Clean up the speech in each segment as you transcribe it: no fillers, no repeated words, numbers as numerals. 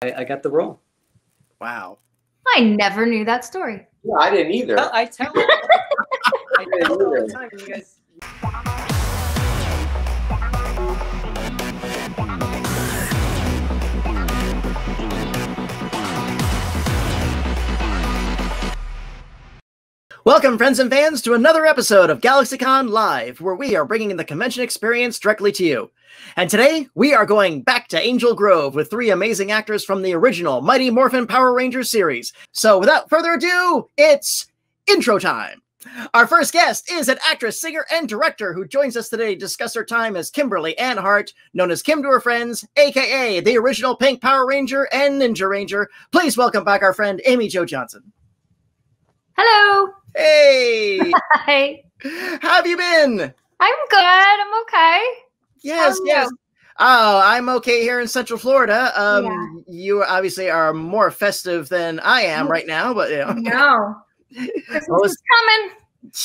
I got the role. Wow. I never knew that story. Yeah, I didn't either. Well, I tell it. I tell it all the time. You guys. Welcome, friends and fans, to another episode of GalaxyCon Live, where we are bringing the convention experience directly to you. And today, we are going back to Angel Grove with three amazing actors from the original Mighty Morphin Power Rangers series. So without further ado, it's intro time. Our first guest is an actress, singer, and director who joins us today to discuss her time as Kimberly Ann Hart, known as Kim to her friends, aka the original Pink Power Ranger and Ninja Ranger. Please welcome back our friend Amy Jo Johnson. Hello. Hey! Hi. How have you been? I'm good. I'm okay. Yes, yes. Oh, I'm okay here in Central Florida. You obviously are more festive than I am right now, but you know. No. Christmas is coming.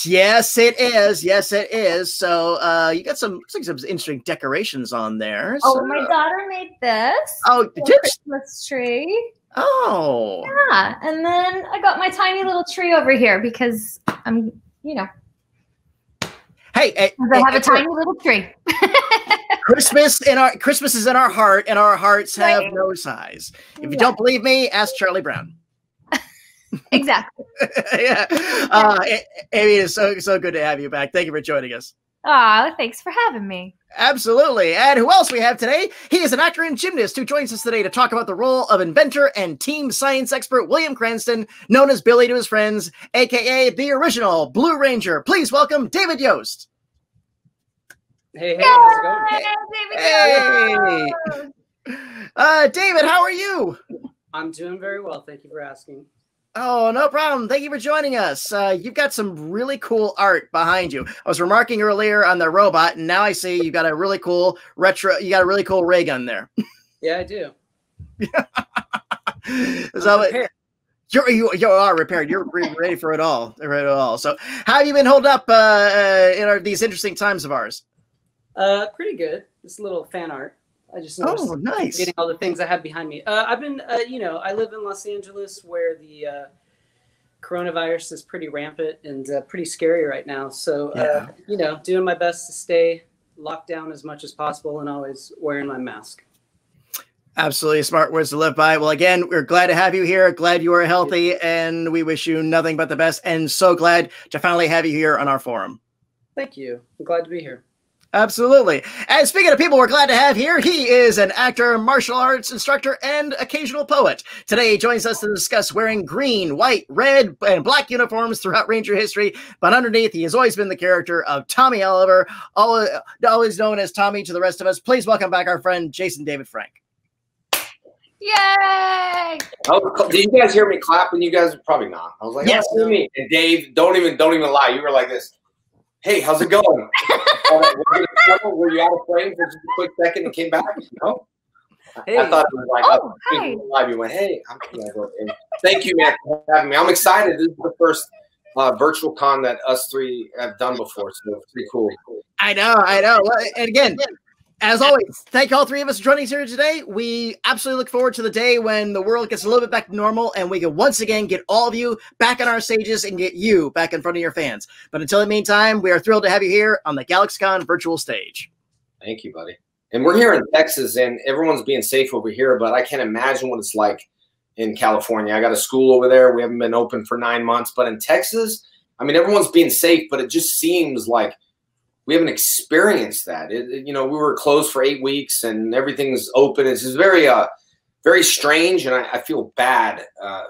Yes, it is. Yes, it is. So you got some interesting decorations on there. So. Oh, my daughter made this. Oh, did Christmas tree. Oh. Yeah, and then I got my tiny little tree over here because I'm, you know. Hey, I have a tiny little tree. Christmas is in our heart, and our hearts have no size. If you don't believe me, ask Charlie Brown. Exactly. Yeah. Amy, it's so good to have you back. Thank you for joining us. Aw, thanks for having me. Absolutely. And who else we have today? He is an actor and gymnast who joins us today to talk about the role of inventor and team science expert William Cranston, known as Billy to his friends, aka the original Blue Ranger. Please welcome David Yost. Hey, how's it going? Hey. David, how are you? I'm doing very well. Thank you for asking. Oh, no problem. Thank you for joining us. You've got some really cool art behind you. I was remarking earlier on the robot, and now I see you got a really cool ray gun there. Yeah, I do. So you are repaired. You're ready for it all. Ready for it all. So how have you been holding up in these interesting times of ours? Pretty good. This little fan art. I just noticed nice. Getting all the things I have behind me. I've been, I live in Los Angeles where the coronavirus is pretty rampant and pretty scary right now. So, doing my best to stay locked down as much as possible and always wearing my mask. Absolutely smart words to live by. Well, again, we're glad to have you here. Glad you are healthy, and we wish you nothing but the best. And so glad to finally have you here on our forum. Thank you. I'm glad to be here. Absolutely. And speaking of people we're glad to have here, he is an actor, martial arts instructor, and occasional poet. Today he joins us to discuss wearing green, white, red, and black uniforms throughout Ranger history, but underneath he has always been the character of Tommy Oliver, always known as Tommy to the rest of us. Please welcome back our friend Jason David Frank. Yay! Oh, did you guys hear me clap? And you guys probably not. I was like, yes. Oh, me. And Dave, don't even lie. You were like this. Hey, how's it going? Were you out of frame for just a quick second and came back? No. Hey. I thought it was like, live. You went, hey, thank you, man, for having me. I'm excited. This is the first virtual con that us three have done before, so it's pretty cool. I know. And again, as always, thank all three of us for joining us here today. We absolutely look forward to the day when the world gets a little bit back to normal and we can once again get all of you back on our stages and get you back in front of your fans. But until the meantime, we are thrilled to have you here on the GalaxyCon virtual stage. Thank you, buddy. And we're here in Texas, and everyone's being safe over here, but I can't imagine what it's like in California. I got a school over there. We haven't been open for 9 months. But in Texas, I mean, everyone's being safe, but it just seems like we haven't experienced that. We were closed for 8 weeks and everything's open. It's just very, very strange. And I feel bad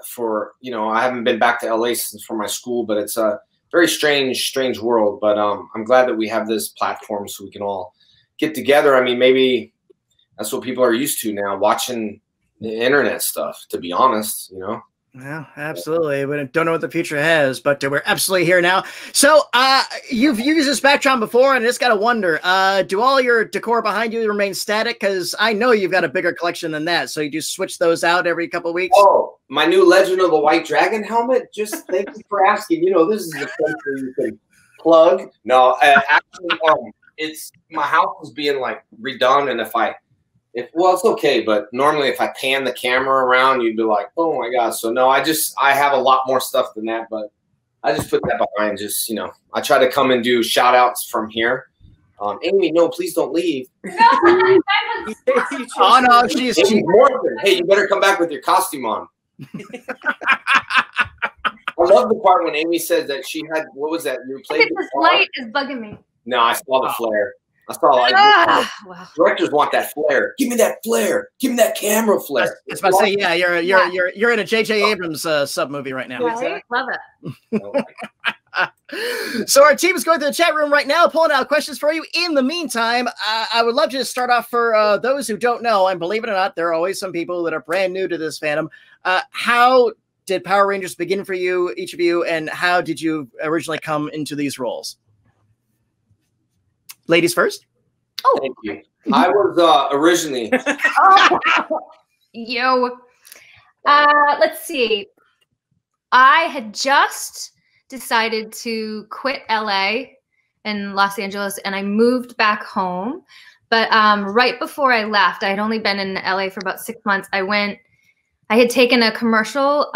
for, I haven't been back to LA since for my school, but it's a very strange world. But I'm glad that we have this platform so we can all get together. I mean, maybe that's what people are used to now, watching the internet stuff, to be honest, Yeah, absolutely. We don't know what the future has, but we're absolutely here now. So you've used this backdrop before, and I just got to wonder, do all your decor behind you remain static? Because I know you've got a bigger collection than that. So you just switch those out every couple of weeks? Oh, my new Legend of the White Dragon helmet? Just thank you for asking. This is the place where you can plug. No, actually, it's my house is being like redone, and if I Well, it's okay, but normally if I pan the camera around, you'd be like, oh my gosh. So no, I have a lot more stuff than that, but I just put that behind. Just, you know, I try to come and do shout outs from here. Amy, no, please don't leave. No, Oh no, she's Morphin. Hey, you better come back with your costume on. I love the part when Amy said that she had, what was that? You played this light is bugging me. No, I saw the flare. I saw like Wow. directors want that flare. Give me that flare. Give me that camera flare. I was about to say, yeah, you're in a J.J. Abrams sub movie right now. Right? Love it. So our team is going to the chat room right now, pulling out questions for you. In the meantime, I would love to start off for those who don't know, and believe it or not, there are always some people that are brand new to this fandom. How did Power Rangers begin for you, each of you, and how did you originally come into these roles? Ladies first. Oh, thank you. I was originally. Yo. Let's see. I had just decided to quit LA and Los Angeles, and I moved back home. But right before I left, I had only been in LA for about 6 months. I had taken a commercial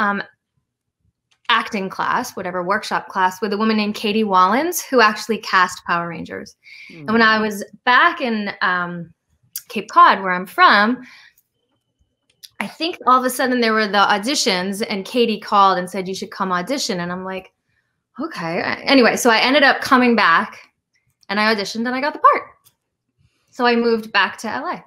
acting class, whatever, workshop class with a woman named Katie Wallens, who actually cast Power Rangers. And when I was back in Cape Cod, where I'm from, I think all of a sudden there were the auditions, and Katie called and said, you should come audition. And I'm like, okay. Anyway, so I ended up coming back, and I auditioned, and I got the part. So I moved back to LA.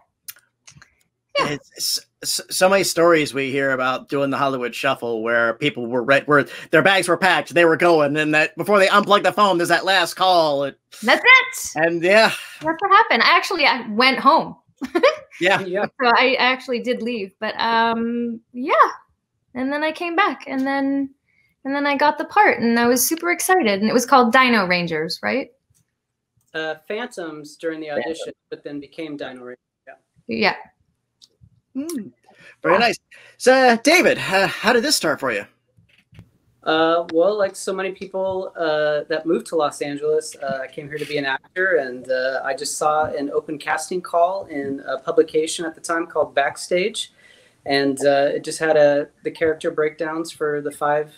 Yeah. It's so many stories we hear about doing the Hollywood Shuffle where people where their bags were packed, they were going, and that before they unplug the phone, there's that last call. That's it. And yeah, that's what happened. I went home. Yeah. So I actually did leave, but yeah. And then I came back, and then I got the part, and I was super excited. And it was called Dino Rangers, right? Phantoms during the audition, but then became Dino Rangers. Yeah. Very nice. So, David, how did this start for you? Well, like so many people that moved to Los Angeles, I came here to be an actor, and I just saw an open casting call in a publication at the time called Backstage, and it just had the character breakdowns for the five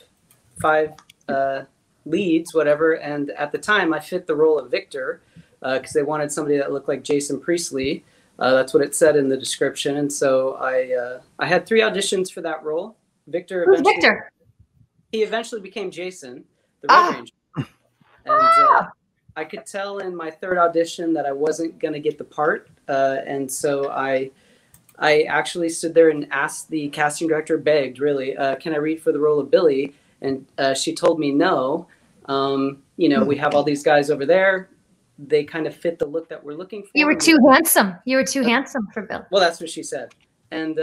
leads, whatever. And at the time, I fit the role of Victor because they wanted somebody that looked like Jason Priestley. That's what it said in the description. And so I had 3 auditions for that role. Victor. Who's Victor? He eventually became Jason, the Red Ranger. And I could tell in my 3rd audition that I wasn't going to get the part. And so I actually stood there and asked the casting director, begged, really, can I read for the role of Billy? And she told me no. You know, we have all these guys over there. They kind of fit the look that we're looking for. You were too handsome. You were too handsome for Bill. Well, that's what she said. And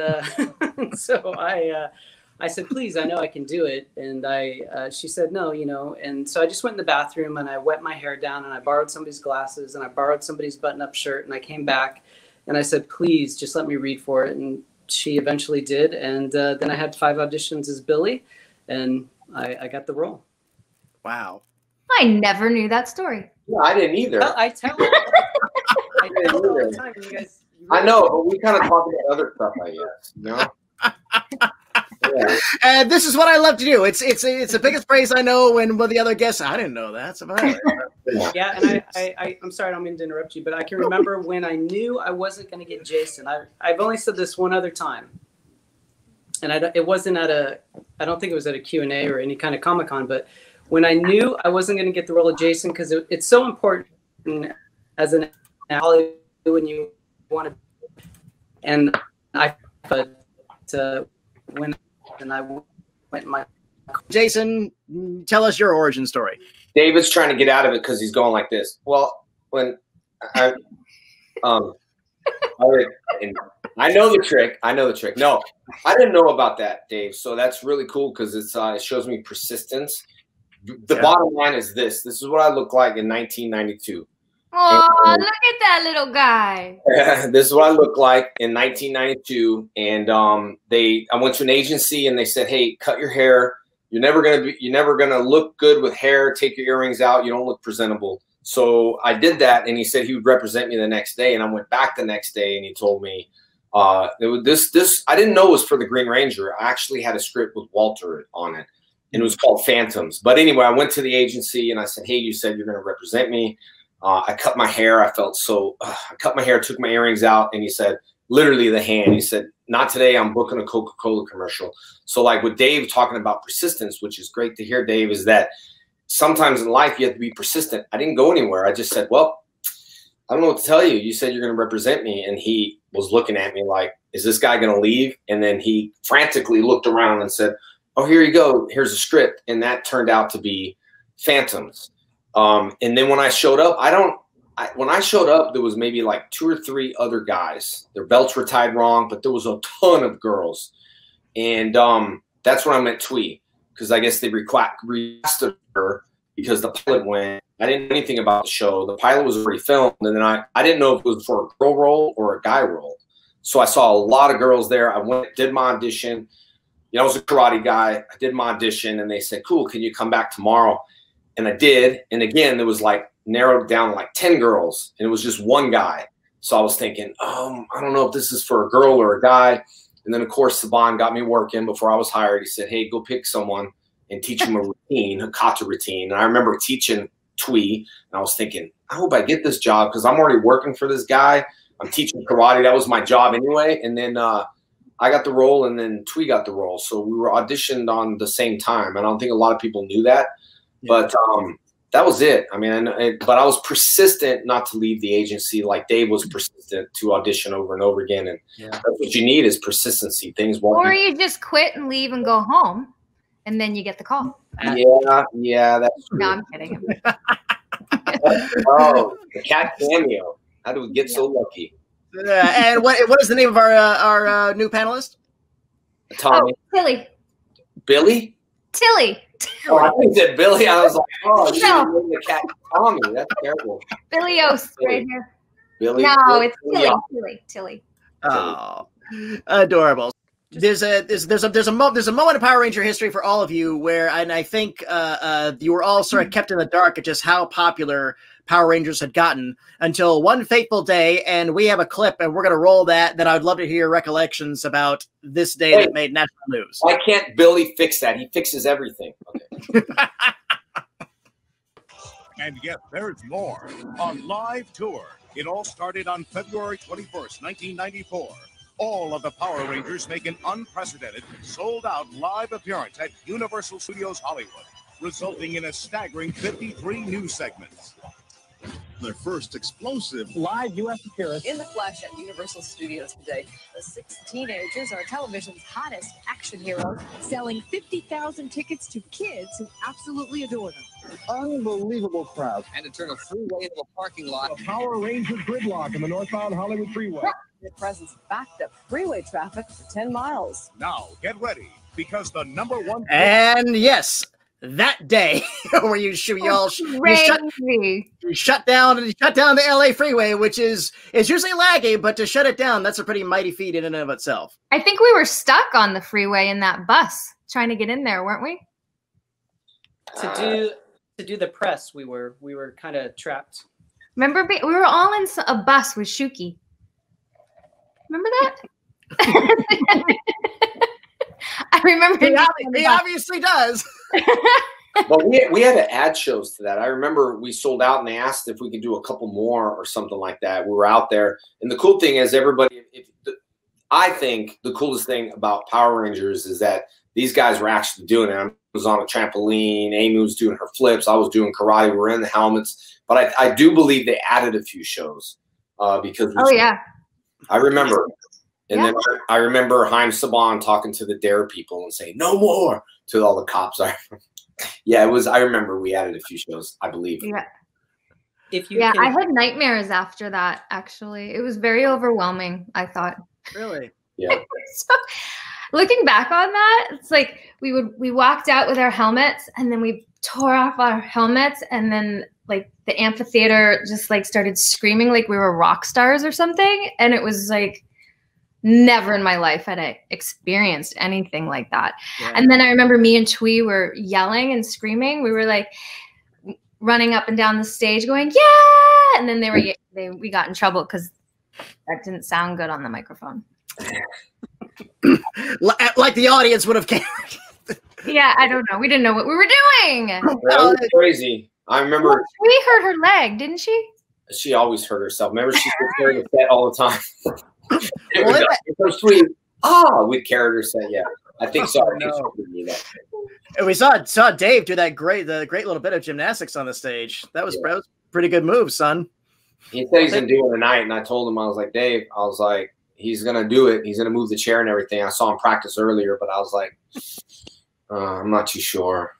so I said, please, I know I can do it. And she said, no, you know. And so I just went in the bathroom, and I wet my hair down, and I borrowed somebody's glasses, and I borrowed somebody's button-up shirt, and I came back, and I said, please, just let me read for it. And she eventually did. And then I had 5 auditions as Billy, and I got the role. Wow. I never knew that story. No, I didn't either. Well, I tell it. I tell it all the time. You guys, I know, but we kind of talk about other stuff, I guess. You know? Yeah. And this is what I love to do. It's the biggest praise I know when the other guests, I didn't know that. So yeah, and I'm sorry, I don't mean to interrupt you, but I can remember when I knew I wasn't going to get Jason. I've only said this one other time. And it wasn't I don't think it was at a Q&A or any kind of Comic-Con, but when I knew I wasn't going to get the role of Jason, because it's so important as an Hollywood when you want to. And when I went my. Jason, tell us your origin story. David's trying to get out of it because he's going like this. Well, when I know the trick. I know the trick. No, I didn't know about that, Dave. So that's really cool because it shows me persistence. The bottom line is this. This is what I look like in 1992. Oh, look at that little guy. This is what I look like in 1992. And I went to an agency, and they said, hey, cut your hair. You're never gonna look good with hair. Take your earrings out. You don't look presentable. So I did that, and he said he would represent me the next day. And I went back the next day, and he told me, It was this I didn't know it was for the Green Ranger. I actually had a script with Walter on it, and it was called Phantoms. But anyway, I went to the agency and I said, hey, you said you're going to represent me. I cut my hair. I felt so. I cut my hair, took my earrings out, and he said, literally the hand. He said, not today. I'm booking a Coca-Cola commercial. So like with Dave talking about persistence, which is great to hear, Dave, is that sometimes in life you have to be persistent. I didn't go anywhere. I just said, well, I don't know what to tell you. You said you're going to represent me. And he was looking at me like, is this guy going to leave? And then he frantically looked around and said, oh, here you go. Here's a script. And that turned out to be Phantoms. And then when I showed up, when I showed up, there was maybe like 2 or 3 other guys. Their belts were tied wrong, but there was a ton of girls. And that's when I met Twee, because I guess they requested her because the pilot went. I didn't know anything about the show. The pilot was already filmed, and then I didn't know if it was for a girl role or a guy role. So I saw a lot of girls there. I went, did my audition. You know, I was a karate guy. I did my audition, and they said, cool, can you come back tomorrow? And I did. And again, there was like narrowed down like 10 girls, and it was just one guy. So I was thinking, I don't know if this is for a girl or a guy. And then, of course, Saban got me working before I was hired. He said, hey, go pick someone and teach him a routine, a kata routine. And I remember teaching Twee, and I was thinking, I hope I get this job because I'm already working for this guy. I'm teaching karate. That was my job anyway. And then I got the role, and then Twee got the role. So we were auditioned on the same time. And I don't think a lot of people knew that. Yeah. But that was it. I mean, but I was persistent not to leave the agency like Dave was persistent to audition over and over again. And that's what you need is persistency. Things won't Or you just quit and leave and go home, and then you get the call. Yeah, that's true. No, I'm kidding. Oh, the cat cameo. How do we get so lucky? And what is the name of our new panelist? Tommy. Oh, Tilly. Billy? Tilly. Oh, I think that Billy. I was like, oh, you didn't name the cat Tommy. That's terrible. Billy Yost right here. Billy. No, Billy, it's Tilly. Oh, adorable. There's a moment in Power Ranger history for all of you where, and I think you were all sort of kept in the dark at just how popular Power Rangers had gotten until one fateful day, and we have a clip, and we're going to roll that. Then I'd love to hear your recollections about this day that made national news. Why can't Billy fix that? He fixes everything. Okay. And yet there's more. On live tour. It all started on February 21st, 1994. All of the Power Rangers make an unprecedented, sold-out live appearance at Universal Studios Hollywood, resulting in a staggering 53 news segments. Their first explosive live U.S. appearance in the flesh at Universal Studios today. The 6 teenagers are television's hottest action heroes, selling 50,000 tickets to kids who absolutely adore them. Unbelievable crowd. And to turn a freeway into a parking lot. A Power Ranger gridlock in the northbound Hollywood freeway. The presence backed up freeway traffic for 10 miles. Now, get ready, because the #1... And yes, that day where you shut down the LA freeway, which is usually laggy, but to shut it down, that's a pretty mighty feat in and of itself. I think we were stuck on the freeway in that bus trying to get in there, weren't we? To do the press, we were kind of trapped. Remember, we were all in a bus with Shuki. Remember that? I remember. He obviously does. But we had to add shows to that. I remember we sold out and they asked if we could do a couple more or something like that. We were out there. And the cool thing is I think the coolest thing about Power Rangers is that these guys were actually doing it. I was on a trampoline. Amy was doing her flips. I was doing karate. We were in the helmets. But I do believe they added a few shows because. I remember. And then I remember Haim Saban talking to the Dare people and saying, no more to all the cops. I remember we added a few shows, I believe. Yeah. I had nightmares after that, actually. It was very overwhelming, I thought. Really? Yeah. So, looking back on that, it's like we walked out with our helmets and then we tore off our helmets and then like the amphitheater just like started screaming like we were rock stars or something. And it was like, never in my life had I experienced anything like that. Yeah. And then I remember me and Twee were yelling and screaming. We were like running up and down the stage going, yeah. And then we got in trouble because that didn't sound good on the microphone. Like the audience would have cared. Yeah, I don't know. We didn't know what we were doing. That was crazy. I remember She hurt her leg, didn't she? she always hurt herself. Remember, she was carrying the set all the time. It was so sweet. We'd carry her set. Yeah, I think so. No. And we saw Dave do that great little bit of gymnastics on the stage. That was pretty good move, son. He said he's gonna do it tonight, and I told him, I was like, Dave, I was like, he's gonna do it. He's gonna move the chair and everything. I saw him practice earlier, but I was like, I'm not too sure.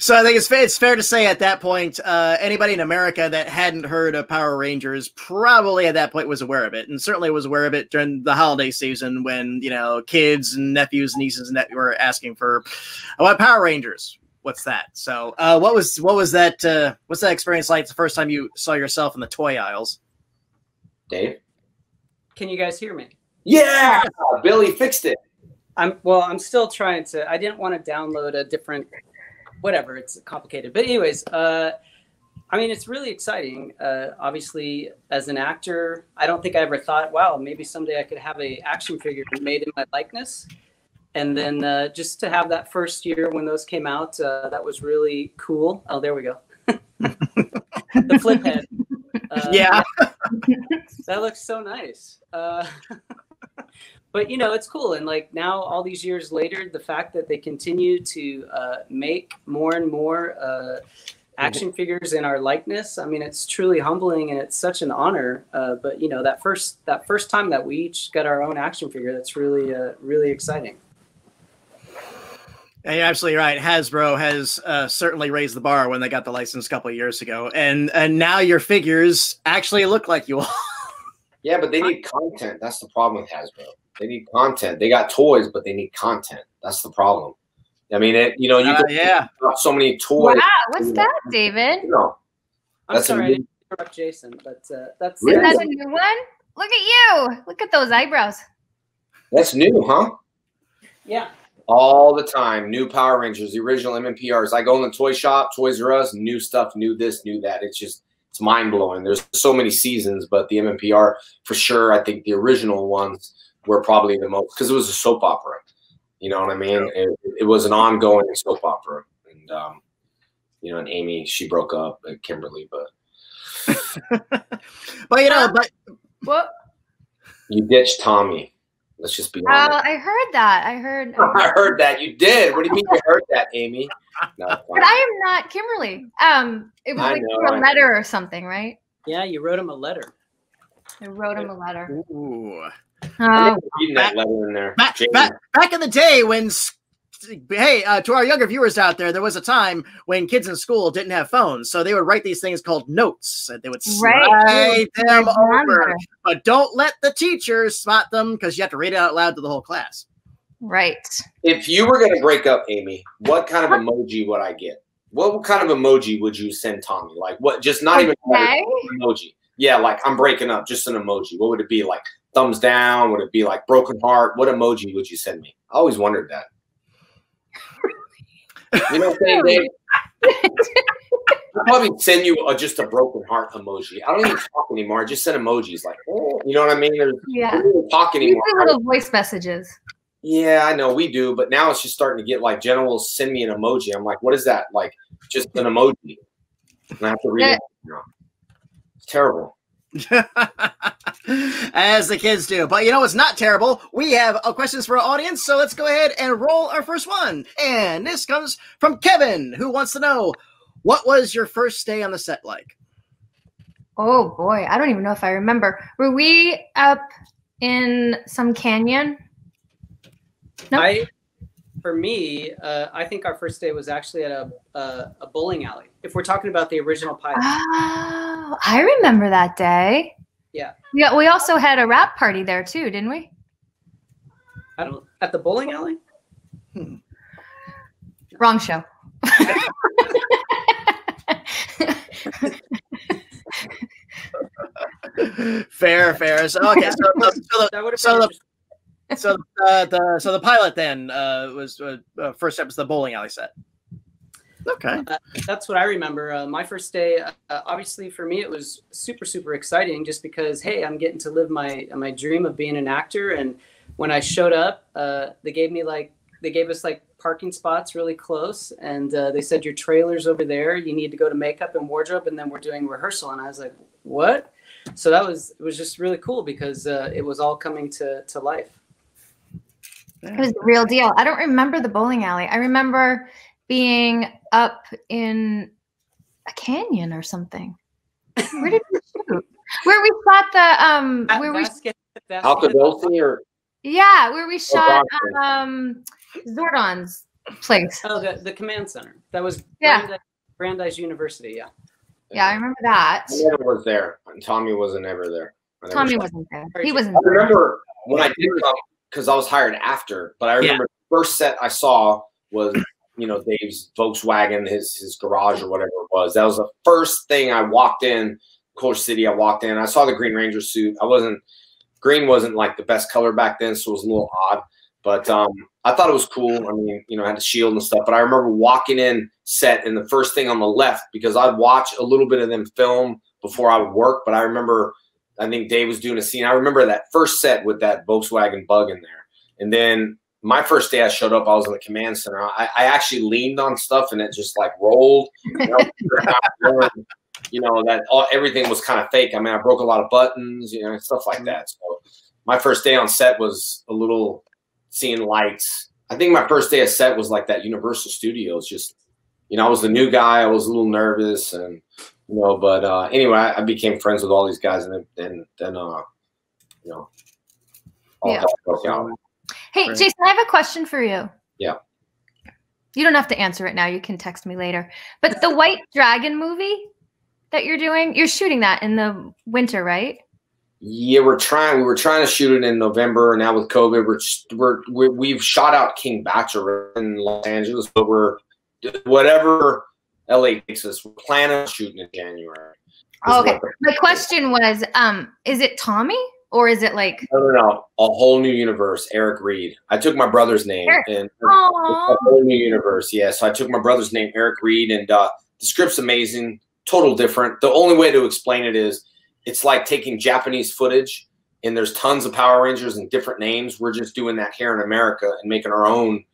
So I think it's fair to say at that point, anybody in America that hadn't heard of Power Rangers probably at that point was aware of it, and certainly was aware of it during the holiday season when, you know, kids and nephews, nieces, and were asking for, what Power Rangers? What's that? So what was that? What's that experience like the first time you saw yourself in the toy aisles? Dave, can you guys hear me? Yeah, Billy fixed it. I'm still trying to. I didn't want to download a different. Whatever, it's complicated. But anyways, I mean, it's really exciting. Obviously, as an actor, I don't think I ever thought, wow, maybe someday I could have a action figure made in my likeness. And then just to have that first year when those came out, that was really cool. Oh, there we go. The flip head. Yeah. That looks so nice. But, you know, it's cool. And like now, all these years later, the fact that they continue to make more and more action figures in our likeness, I mean, it's truly humbling and it's such an honor. But, you know, that first time that we each got our own action figure, that's really, really exciting. And you're absolutely right. Hasbro has certainly raised the bar when they got the license a couple of years ago. And now your figures actually look like you all. Yeah, but they need content. That's the problem with Hasbro. They need content. They got toys, but they need content. That's the problem. I mean, you can so many toys. Wow, what's that, David? You know, I'm sorry, I didn't interrupt Jason, but that's Is that a new one? Look at you. Look at those eyebrows. That's new, huh? Yeah. All the time. New Power Rangers, the original MMPRs. I go in the toy shop, Toys R Us, new stuff, new this, new that. It's mind-blowing. There's so many seasons, but the MMPR, for sure, I think the original ones were probably the most, because it was a soap opera. You know what I mean? It was an ongoing soap opera. And, you know, and Amy, she broke up with Kimberly, but. But, you know, What? You ditched Tommy. Let's just be honest. I heard that. I heard that. You did. What do you mean you heard that, Amy? No, but I am not Kimberly. It was like a letter or something, right? Yeah, you wrote him a letter. I wrote him a letter. Ooh. Reading that letter in there. Back in the day when, hey, to our younger viewers out there was a time when kids in school didn't have phones, so they would write these things called notes. They would slide them over, but don't let the teachers spot them because you have to read it out loud to the whole class. Right. If you were going to break up, Amy, what kind of emoji would I get? What kind of emoji would you send Tommy? Like what? Just not even emoji. Yeah, like I'm breaking up. Just an emoji. What would it be? Like thumbs down? Would it be like broken heart? What emoji would you send me? I always wondered that. You know what I'm saying, Dave? I'll probably send you just a broken heart emoji. I don't even talk anymore. I just send emojis like, oh, you know what I mean? Yeah. I don't talk anymore. You do little voice messages. Yeah, I know we do, but now it's just starting to get like Jenna will send me an emoji. I'm like, what is that? Like just an emoji. And I have to read it. It's terrible. As the kids do. But you know what's not terrible? We have questions for our audience, so let's go ahead and roll our first one. And this comes from Kevin, who wants to know, what was your first day on the set like? Oh boy, I don't even know if I remember. Were we up in some canyon? No. For me, I think our first day was actually at a bowling alley. If we're talking about the original pilot. Oh, I remember that day. Yeah. Yeah. We also had a rap party there too, didn't we? At the bowling alley? Wrong show. Fair. So okay. So the pilot then was first step was the bowling alley set. Okay. That's what I remember. My first day, obviously for me, it was super, super exciting just because, hey, I'm getting to live my dream of being an actor. And when I showed up, they gave us like parking spots really close. And they said, your trailer's over there. You need to go to makeup and wardrobe. And then we're doing rehearsal. And I was like, what? So it was just really cool because it was all coming to life. It was the real deal. I don't remember the bowling alley. I remember being up in a canyon or something. Where did we shoot? Where we shot the where we Alcadelsi or where we shot Zordon's place. Oh, the command center. That was Brandeis University. Yeah, I remember that. I never was there, and Tommy wasn't ever there. Tommy wasn't there. He wasn't I there. remember when I did come because I was hired after, but I remember the first set I saw was Dave's Volkswagen, his garage or whatever it was. That was the first thing I walked in, Culver City. I walked in. I saw the Green Ranger suit. Green wasn't like the best color back then, so it was a little odd. But I thought it was cool. I mean, I had the shield and stuff. But I remember walking in set, and the first thing on the left, because I'd watch a little bit of them film before I would work. But I remember, I think Dave was doing a scene. I remember that first set with that Volkswagen Bug in there. And then my first day I showed up, I was in the command center. I actually leaned on stuff, and it just like rolled. Everything was kind of fake. I mean, I broke a lot of buttons, stuff like that. So my first day on set was a little seeing lights. I think my first day of set was like that Universal Studios. Just, I was the new guy. I was a little nervous, and but anyway, I became friends with all these guys, and then all that broke out. Hey, Jason, I have a question for you. Yeah. You don't have to answer it now. You can text me later. But the White Dragon movie that you're shooting that in the winter, right? Yeah, we were trying to shoot it in November. Now with COVID, we've shot out King Bachelor in Los Angeles, but we're whatever LA takes us, we're planning on shooting in January. Oh, okay. My question was, is it Tommy or is it like no, a whole new universe? Eric Reed. I took my brother's name and it's a whole new universe. Yeah, so I took my brother's name, Eric Reed, and the script's amazing, total different. The only way to explain it is it's like taking Japanese footage, and there's tons of Power Rangers and different names. We're just doing that here in America and making our own.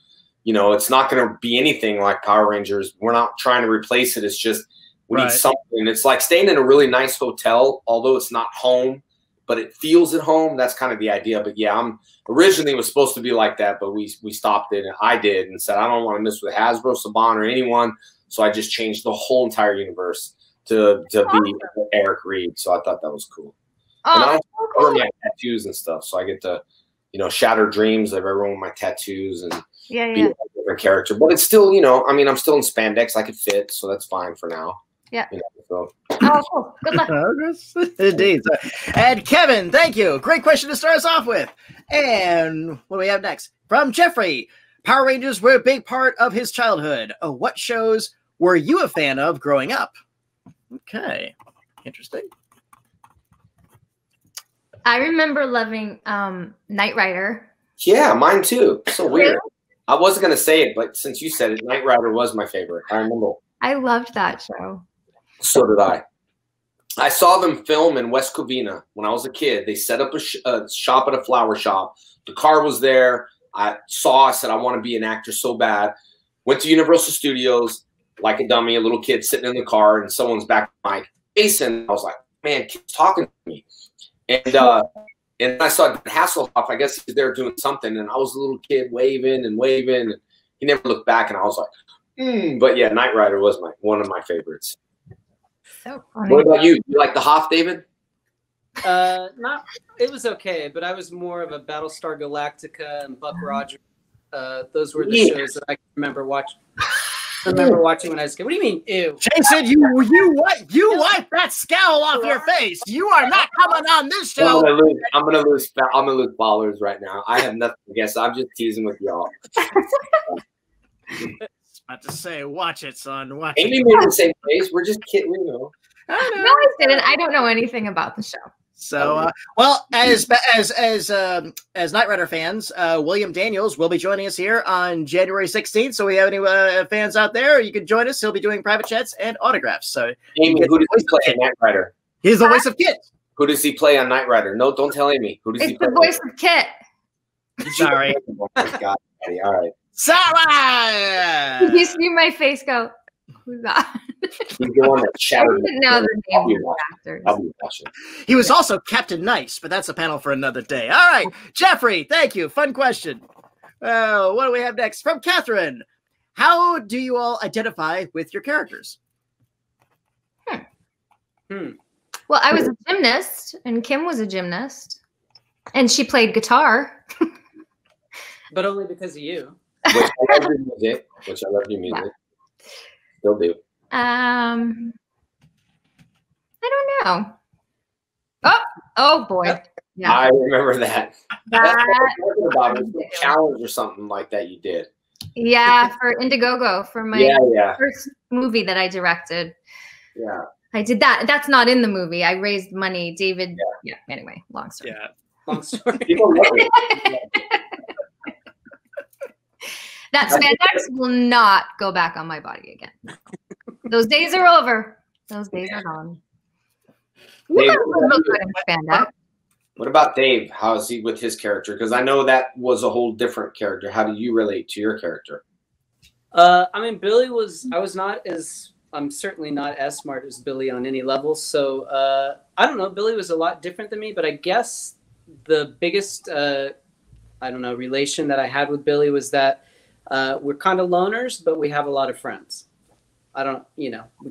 It's not going to be anything like Power Rangers. We're not trying to replace it. It's just we need something. It's like staying in a really nice hotel, although it's not home, but it feels at home. That's kind of the idea. But yeah, originally was supposed to be like that, but we stopped it, and I did, and said I don't want to mess with Hasbro, Saban, or anyone. So I just changed the whole entire universe to be Eric Reed. So I thought that was cool. And I cover my tattoos and stuff, so I get to shatter dreams of everyone with my tattoos and be a different character. But it's still, I'm still in spandex. I could fit, so that's fine for now. Yeah. So. Oh, cool. Good luck. Indeed. And Kevin, thank you. Great question to start us off with. And what do we have next? From Jeffrey, Power Rangers were a big part of his childhood. What shows were you a fan of growing up? Okay. Interesting. I remember loving Knight Rider. Yeah, mine too. So weird. I wasn't going to say it, but since you said it, Knight Rider was my favorite. I remember. I loved that show. So did I. I saw them film in West Covina when I was a kid. They set up a shop at a flower shop. The car was there. I said, I want to be an actor so bad. Went to Universal Studios like a dummy, a little kid sitting in the car, and someone's back like, Jason. I was like, man, kid's talking to me. And I saw Hasselhoff. I guess he's there doing something, and I was a little kid waving and waving. And he never looked back, and I was like, But yeah, Knight Rider was one of my favorites. So funny. What about you? You like the Hoff, David? It was okay, but I was more of a Battlestar Galactica and Buck Rogers. Those were the shows that I remember watching. When I was a kid. What do you mean, ew? Jason, you wipe that scowl off your face. You are not coming on this show. I'm gonna lose followers right now. I have nothing to guess. I'm just teasing with y'all. About to say, watch it, son. Watch Amy it. made the same face. We're just kidding, No, I didn't. I don't know anything about the show. So, well, as Knight Rider fans, William Daniels will be joining us here on January 16th. So, we have any fans out there? You can join us. He'll be doing private chats and autographs. So, Amy, who does he play on Knight Rider? He's the voice of Kit. Who does he play on Knight Rider? No, don't tell Amy. Who does he play? It's the voice of Kit. Sorry. Oh my God. All right. Sarah! You see my face go, who's that? He's the one that shattered. Now the name of the actors. I'll be watching. He was also Captain Nice, but that's a panel for another day. All right, Jeffrey, thank you. Fun question. What do we have next? From Catherine. How do you all identify with your characters? Well, I was a gymnast, and Kim was a gymnast, and she played guitar. But only because of you. Which I love your music. Yeah. Still do. I don't know. Oh boy. Yeah. I remember that. That's what I'm talking about. It was That- a challenge or something like that you did. Yeah, for Indiegogo, for my first movie that I directed. Yeah. I did that. That's not in the movie. I raised money. David. Yeah. Anyway, long story. Yeah. Long story. People love it. That spandex will not go back on my body again. Those days are over. Those days are gone. Dave, Look good in spandex. what about Dave? How is he with his character? Because I know that was a whole different character. How do you relate to your character? I mean, Billy was. I'm certainly not as smart as Billy on any level. So I don't know. Billy was a lot different than me, but I guess the biggest relation that I had with Billy was that we're kind of loners, but we have a lot of friends. We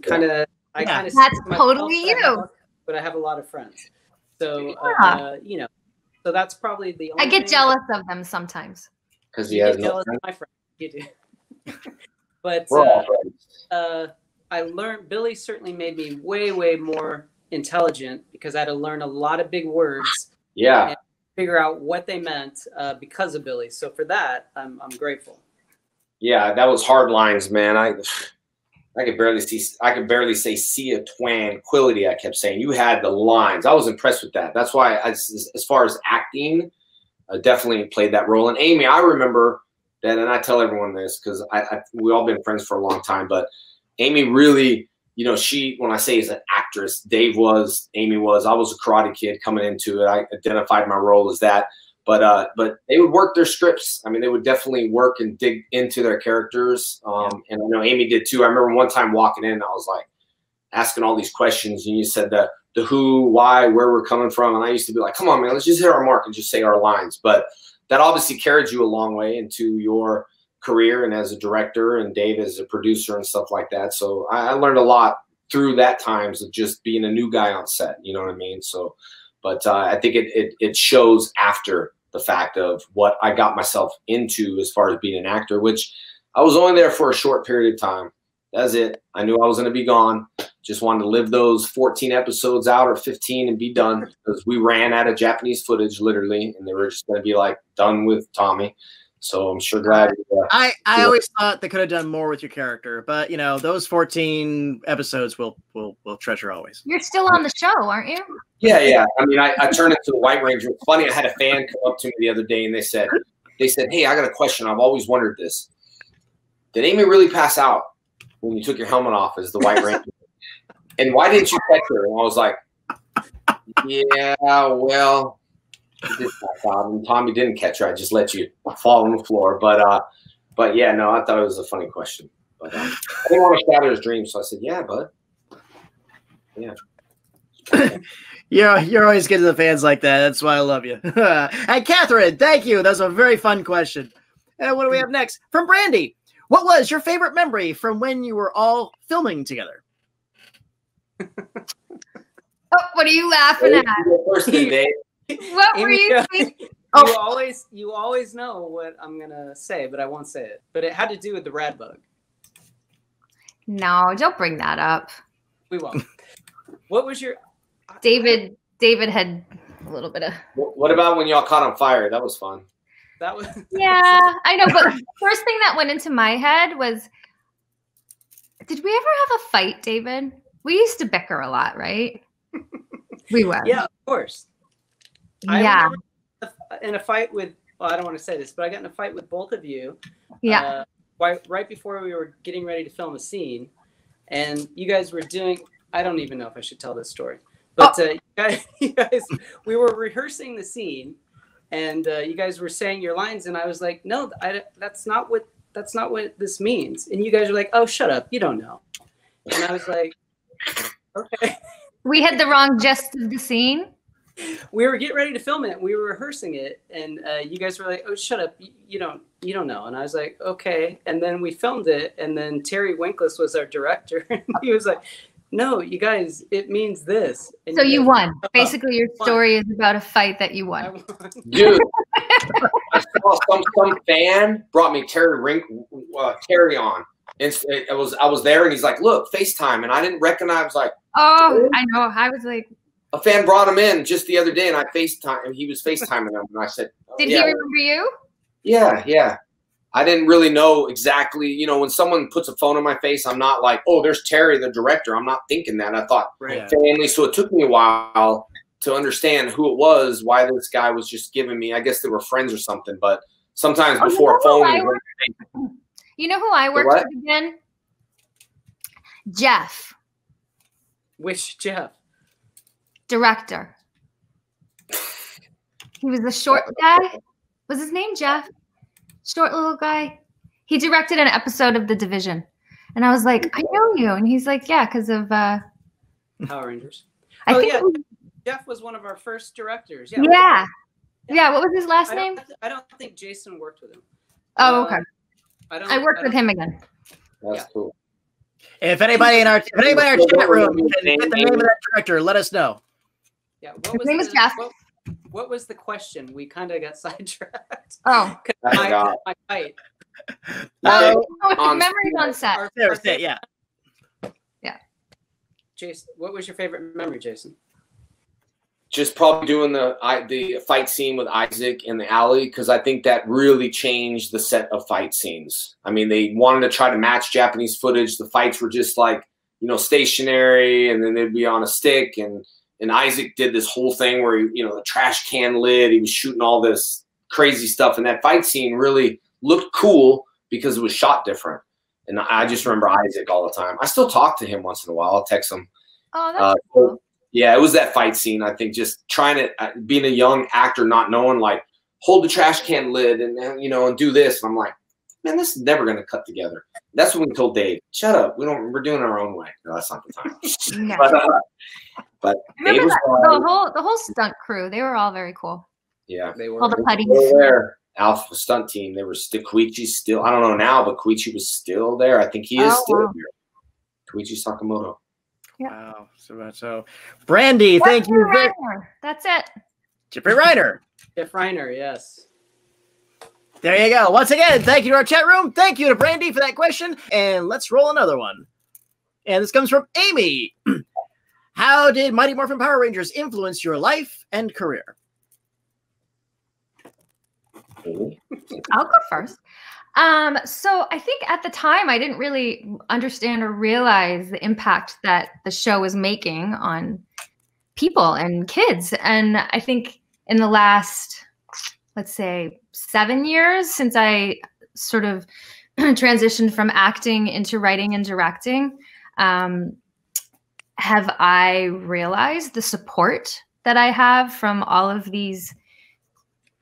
kind of. That's totally you. But I have a lot of friends. So so that's probably the only I get thing. jealous of them sometimes. Because he You has get no jealous of friends. my friends. You do. But We're all friends. I learned Billy certainly made me way, way more intelligent because I had to learn a lot of big words. Yeah. And figure out what they meant because of Billy. So for that, I'm grateful. Yeah, that was hard lines, man. I could barely say see a twan quility. I kept saying you had the lines. I was impressed with that. That's why, as far as acting, I definitely played that role. And Amy, I remember that, and I tell everyone this because we all been friends for a long time. But Amy really, she, when I say is an actress, Dave was, Amy was. I was a Karate Kid coming into it. I identified my role as that. But they would work their scripts. I mean, they would definitely work and dig into their characters. And I know Amy did too. I remember one time walking in, I was like asking all these questions, and you said the who, why, where we're coming from, and I used to be like, come on, man, let's just hit our mark and just say our lines. But that obviously carried you a long way into your career and as a director, and Dave as a producer and stuff like that. So I learned a lot through that times of just being a new guy on set. You know what I mean? So. But I think it shows after the fact of what I got myself into as far as being an actor, which I was only there for a short period of time. That's it. I knew I was going to be gone. Just wanted to live those 14 episodes out or 15 and be done because we ran out of Japanese footage literally, and they were just going to be like done with Tommy. So I'm sure glad. I always thought they could have done more with your character, but those 14 episodes we'll treasure always. You're still on the show, aren't you? Yeah. I mean, I turned into a White Ranger. It's funny. I had a fan come up to me the other day and they said, "Hey, I got a question. I've always wondered this. Did Amy really pass out when you took your helmet off as the White Ranger? And why didn't you catch her?" And I was like, "Yeah, well." He did pass out, and Tommy didn't catch her. I just let you fall on the floor. But yeah, no, I thought it was a funny question. But I didn't want to shatter his dream, so I said, "Yeah, bud." Yeah. You're always good to the fans like that. That's why I love you. And Catherine, thank you. That was a very fun question. And what do we have next? From Brandy. What was your favorite memory from when you were all filming together? Oh, what are you laughing at? First thing, Dave. What were you thinking? You always know what I'm gonna say, but I won't say it. But it had to do with the rad bug. No, don't bring that up. We won't. What was your David had a little bit of. What about when y'all caught on fire? That was fun. That was. Yeah, I know. But the first thing that went into my head was, did we ever have a fight, David? We used to bicker a lot, right? We were. Yeah, of course. I Yeah. remember in a fight with, well, I don't want to say this, but I got in a fight with both of you. Yeah. Right before we were getting ready to film a scene, and you guys were doing, I don't even know if I should tell this story, but you guys, we were rehearsing the scene, and you guys were saying your lines, and I was like, no, that's not what this means. And you guys were like, oh, shut up, you don't know. And I was like, okay. We had the wrong gist of the scene. We were getting ready to film it. We were rehearsing it, and you guys were like, "Oh, shut up! You don't know." And I was like, "Okay." And then we filmed it, and then Terry Winkless was our director, and he was like, "No, you guys, it means this." And so you won. Basically, your story is about a fight that you won. Dude, I saw some fan brought me Terry on. And I was there, and he's like, "Look, FaceTime," and I didn't recognize. I was like, "Oh, I know." I was like. A fan brought him in just the other day, and I FaceTime, and he was FaceTiming him, and I said, oh, "Did he remember you?" Yeah. I didn't really know exactly. You know, when someone puts a phone in my face, I'm not like, "Oh, there's Terry, the director." I'm not thinking that. I thought family. So it took me a while to understand who it was, why this guy was just giving me. I guess they were friends or something. But sometimes before a phone. You know who I worked with again? Jeff. Which Jeff? Director. He was the short guy. Was his name Jeff? Short little guy. He directed an episode of The Division. And I was like, I know you. And he's like, yeah, because of Power Rangers. I think Jeff was one of our first directors. Yeah. What was his last name? I don't think Jason worked with him. Oh, okay. I worked with him again. That's cool. If anybody in our chat room can get the name of that director, let us know. Yeah, his name is Jeff. What was the question? We kind of got sidetracked. Oh, my fight. Memories on set. Yeah. Jason, what was your favorite memory, Jason? Just probably doing the fight scene with Isaac in the alley, because I think that really changed the set of fight scenes. I mean, they wanted to try to match Japanese footage. The fights were just like, stationary, and then they'd be on a stick. And Isaac did this whole thing where the trash can lid. He was shooting all this crazy stuff, and that fight scene really looked cool because it was shot different. And I just remember Isaac all the time. I still talk to him once in a while. I'll text him. Oh, that's cool. Yeah, it was that fight scene. I think just trying to, being a young actor, not knowing, like, hold the trash can lid and and do this. And I'm like, man, this is never going to cut together. That's when we told Dave, shut up. We're doing it our own way. No, that's not the time. No. But remember that, the whole stunt crew, they were all very cool. Yeah. They were. All the putties. There. Alpha stunt team. They were still, Koichi's still, I don't know now, but Koichi was still there. I think he is still there. Koichi Sakamoto. Yeah. Wow. So Brandy, thank you. That's it. Jeffrey Reiner. Jeff Reiner, yes. There you go. Once again, thank you to our chat room. Thank you to Brandy for that question. And let's roll another one. And this comes from Amy. How did Mighty Morphin Power Rangers influence your life and career? I'll go first. So I think at the time I didn't really understand or realize the impact that the show was making on people and kids. And I think in the last, let's say, 7 years since I sort of transitioned from acting into writing and directing, have I realized the support that I have from all of these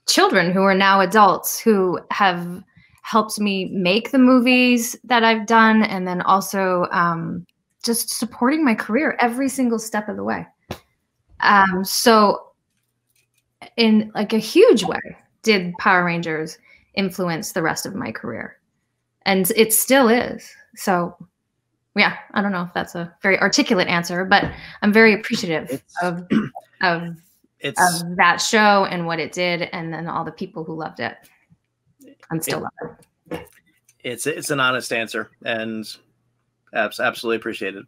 children who are now adults who have helped me make the movies that I've done, and then also just supporting my career every single step of the way. So in like a huge way did Power Rangers influence the rest of my career, and it still is. So yeah, I don't know if that's a very articulate answer, but I'm very appreciative of that show and what it did, and then all the people who loved it and still love it. It's an honest answer, and absolutely appreciated.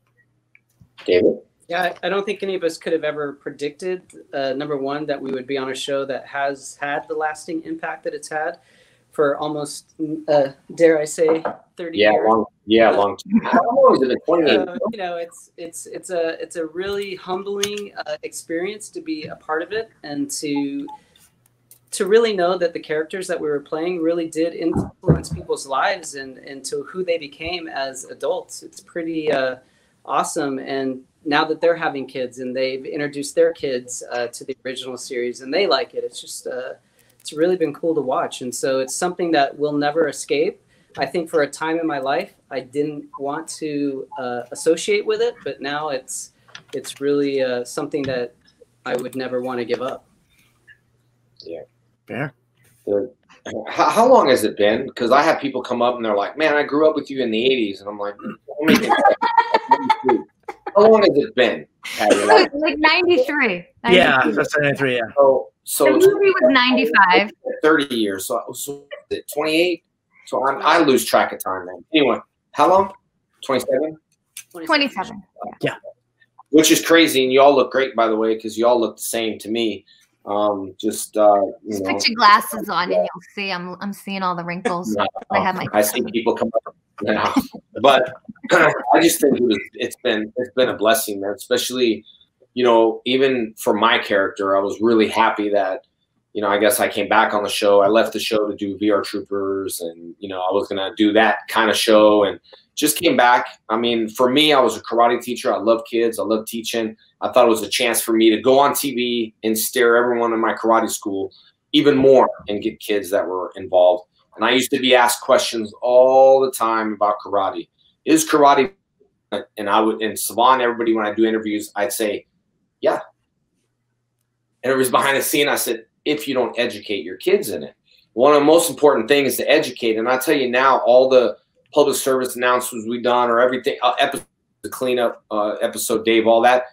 David? Yeah, I don't think any of us could have ever predicted, number one, that we would be on a show that has had the lasting impact that it's had for almost, dare I say, 30 years. Yeah, long time. How long has it been? 28. You know, it's a really humbling experience to be a part of it, and to really know that the characters that we were playing really did influence people's lives and to who they became as adults. It's pretty awesome. And now that they're having kids and they've introduced their kids to the original series and they like it, it's just it's really been cool to watch. And so it's something that will never escape. I think for a time in my life, I didn't want to associate with it, but now it's really something that I would never want to give up. Yeah. Fair. How long has it been? Because I have people come up and they're like, "Man, I grew up with you in the '80s," and I'm like, "How long has it been?" Like 93. Yeah, that's 93. Yeah. So the movie was 95. 30 years. So 28. So I lose track of time, man. Anyway, how long? 27. 27. Yeah. Which is crazy, and you all look great, by the way, because you all look the same to me. Just put your glasses on and you'll see I'm seeing all the wrinkles. I see people come up now, but I just think it's been a blessing, man. Especially, even for my character, I was really happy that, I guess I came back on the show. I left the show to do VR Troopers, and I was gonna do that kind of show, and just came back. I mean, for me, I was a karate teacher. I love kids. I love teaching. I thought it was a chance for me to go on TV and stare everyone in my karate school even more and get kids that were involved. And I used to be asked questions all the time about karate. Is karate? And Savon, everybody, when I do interviews, I'd say, yeah. And everybody's behind the scene. I said, if you don't educate your kids in it. One of the most important things is to educate. And I tell you now, all the public service announcements we've done, or everything, the cleanup episode, Dave, all that.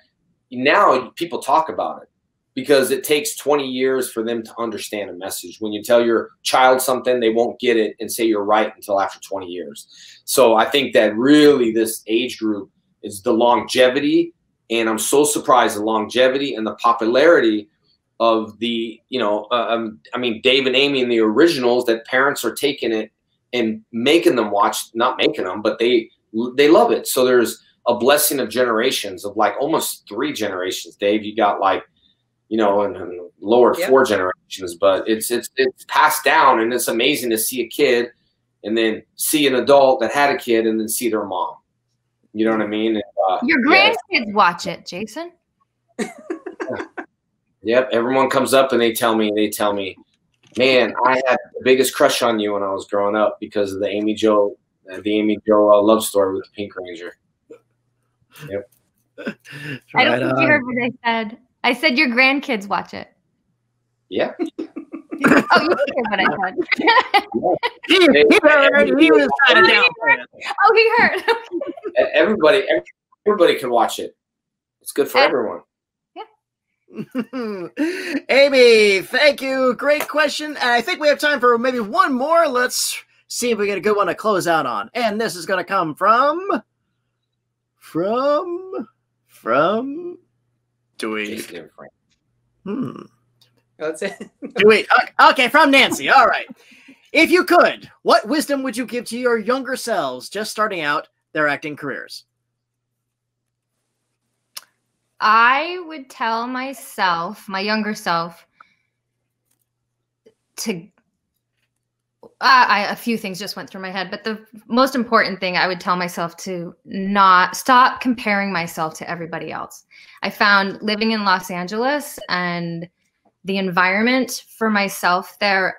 Now people talk about it because it takes 20 years for them to understand a message. When you tell your child something, they won't get it and say you're right until after 20 years. So I think that really this age group is the longevity, and I'm so surprised the longevity and the popularity of the, I mean, Dave and Amy and the originals, that parents are taking it and making them watch, not making them, but they love it. So there's a blessing of generations, of like almost 3 generations, Dave. You got like, and lower 4 generations, but it's passed down, and it's amazing to see a kid and then see an adult that had a kid and then see their mom. You know what I mean? And, your grandkids watch it, Jason. Yep. Everyone comes up and they tell me, man, I had the biggest crush on you when I was growing up because of the Amy Jo love story with the Pink Ranger. Yep. I don't think you heard what I said. I said your grandkids watch it. Yeah. Oh, you heard what I said. He heard. He was trying to downplay it. Oh, he heard. Everybody can watch it. It's good for everyone. Amy, thank you. Great question. And I think we have time for maybe one more. Let's see if we get a good one to close out on. And this is going to come from Dewey. That's it. Dewey. Okay, from Nancy. All right. If you could, what wisdom would you give to your younger selves just starting out their acting careers? I would tell myself, my younger self, to a few things just went through my head, but the most important thing I would tell myself to not stop comparing myself to everybody else. I found living in Los Angeles and the environment for myself there,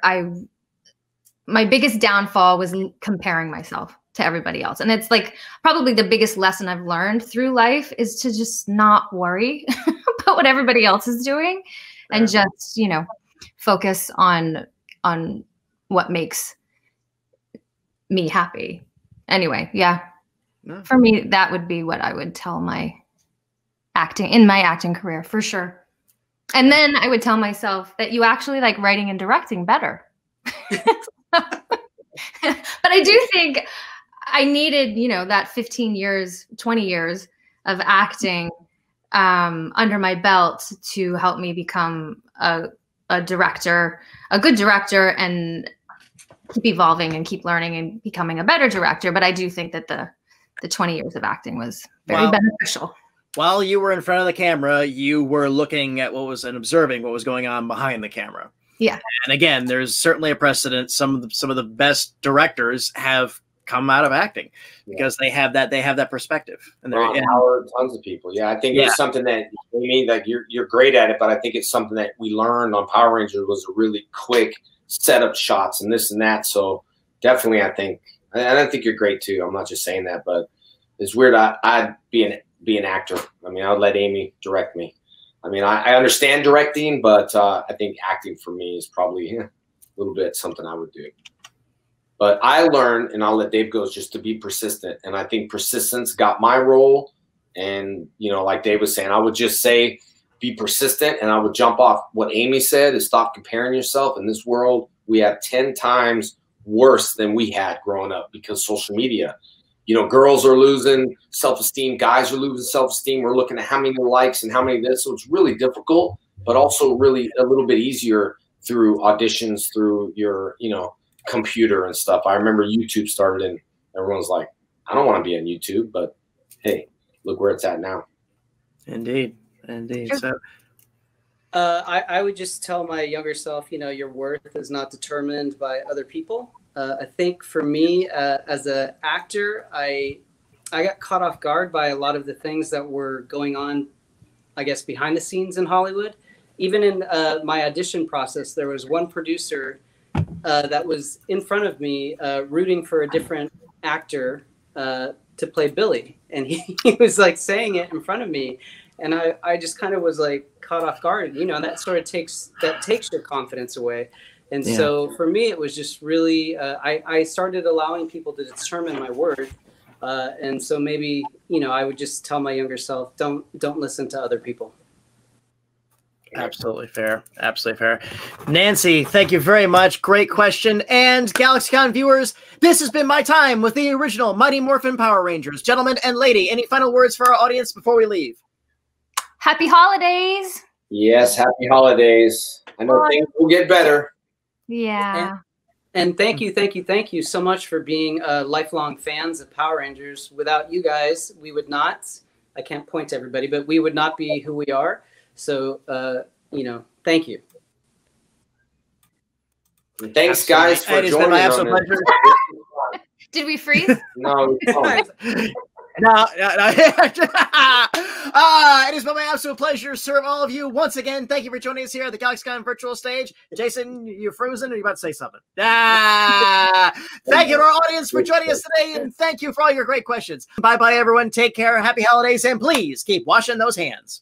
my biggest downfall was comparing myself to everybody else. And it's like probably the biggest lesson I've learned through life is to just not worry about what everybody else is doing and just, focus on what makes me happy. Anyway, yeah. For me, that would be what I would tell my acting career for sure. And then I would tell myself that you actually like writing and directing better. But I do think I needed, that 15 years, 20 years of acting under my belt to help me become a director, a good director, and keep evolving and keep learning and becoming a better director. But I do think that the 20 years of acting was very beneficial. While you were in front of the camera, you were looking at and observing what was going on behind the camera. Yeah. And again, there's certainly a precedent. Some of the best directors have come out of acting because they have that perspective. And Howard, tons of people. Yeah, I think it's something that you're great at it, but I think it's something that we learned on Power Rangers was a really quick setup shots and this and that. So definitely, I think you're great too. I'm not just saying that, but it's weird. I'd be an actor. I mean, I would let Amy direct me. I mean, I understand directing, but I think acting for me is probably a little bit something I would do. But I learned, and I'll let Dave go, just to be persistent. And I think persistence got my role. And, like Dave was saying, I would just say, be persistent, and I would jump off. What Amy said is stop comparing yourself. In this world, we have 10 times worse than we had growing up because social media. Girls are losing self-esteem. Guys are losing self-esteem. We're looking at how many likes and how many this. So it's really difficult, but also really a little bit easier through auditions, through your, computer and stuff. I remember YouTube started and everyone's like, I don't want to be on YouTube, but hey, look where it's at now. Indeed. So I would just tell my younger self, your worth is not determined by other people. I think for me, as an actor, I got caught off guard by a lot of the things that were going on, I guess, behind the scenes in Hollywood. Even in my audition process, there was one producer that was in front of me rooting for a different actor to play Billy. And he was like saying it in front of me. And I just kind of was like caught off guard. That sort of takes your confidence away. And so for me, it was just really, I started allowing people to determine my worth. And so maybe, I would just tell my younger self, don't listen to other people. Absolutely fair. Absolutely fair. Nancy, thank you very much. Great question. And GalaxyCon viewers, this has been my time with the original Mighty Morphin Power Rangers. Gentlemen and lady, any final words for our audience before we leave? Happy holidays. Yes, happy holidays. I know things will get better. Yeah. And thank you so much for being lifelong fans of Power Rangers. Without you guys, we would not, I can't point to everybody, but we would not be who we are. So, thank you. Thanks, guys, for joining us. Did we freeze? No. No. It has been my absolute pleasure to serve all of you once again. Thank you for joining us here at the GalaxyCon virtual stage. Jason, you're frozen, or you about to say something? Thank you to our audience for joining us today, and thank you for all your great questions. Bye-bye, everyone. Take care. Happy holidays, and please keep washing those hands.